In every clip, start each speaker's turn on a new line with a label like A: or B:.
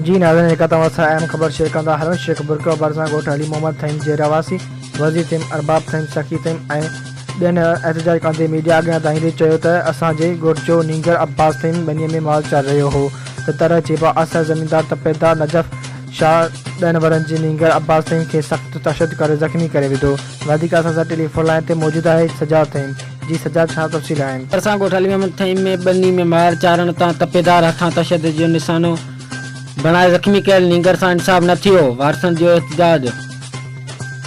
A: जी नाज़रीन, एक अहम खबर शेयर कंदा हलूं। शेख बुरको भरिसां ॻोठ अली मोहम्मद थईम जे रवासी वज़ीर थीम अरबाब थईम सखी थीम ऐं ॿियनि एहतजाज कंदे मीडिया अॻियां ताईं चयो त असांजे ॻोठ जो नींगर अब्बास थईम ॿनीअ में माल चाल रहियो हो त तरह चइबा असर ज़मीनदार तपेदार नजफ़ शाह 10 वरनि जी नींगर अब्बास थईम खे सख़्तु तशद करे ज़ख़्मी करे विधो। वधीक असां सां टेलीफोन लाइन ते मौजूदु आहे सजाद थईम। जी सजाद, छा तफ़सील आहिनि?
B: भरिसां ॻोठ अली मोहम्मद थईम में ॿनी में माल चारण तां तपेदार हथां तशद जो निशानो बणाए ज़ख़्मी कयल नींगर सां इंसाफ़ न थियो। वारसनि जो एहतजाज।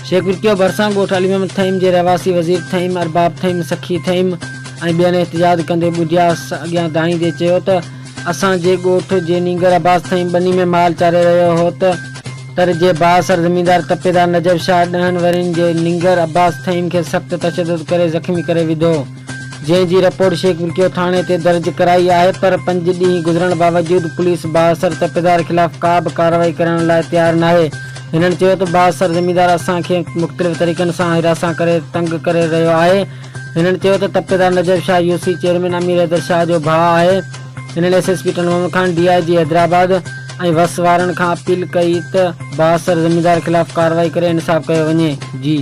B: शेख बुरको भरिसां ॻोठ अली मोहम्मद थईम जे रवासी वज़ीर थईम अरबाब थईम सखी थईम ऐं ॿियनि एहतजाज कंदे ॿुधिया अॻियां दाईंदे चयो त असांजे ॻोठ जे नींगर अब्बास थईम ॿनी में माल चारे रहियो हो त तर जे बाअसर ज़मीनदार तपेदार नजफ़ शाह 10 वरनि जे नींगर अब्बास थईम खे सख़्तु तशद्दुद करे ज़ख़्मी करे विधो, जंहिंजी रिपोर्ट शेख बुरको थाणे ते दर्ज कराई आहे। पर 5 ॾींहं गुज़रण बावजूद पुलिस बाअसर तपेदार ख़िलाफ़ का बि कार्रवाई करण लाइ तयारु नाहे। हिननि चयो त बाअसर ज़मीनदार असांखे मुख़्तलिफ़ तरीक़नि सां हिरासा करे तंग करे रहियो आहे। हिननि चयो त तपेदार नजफ़ शाह यूसी चेयरमैन अमीर हैदर शाह जो भाउ आहे। हिननि SSP टन मोहम्मद खान DIG हैदराबाद ऐं वस वारनि खां अपील कई त बाअसर ज़मीनदार ख़िलाफ़ कार्रवाई करे इंसाफ़ कयो वञे। जी।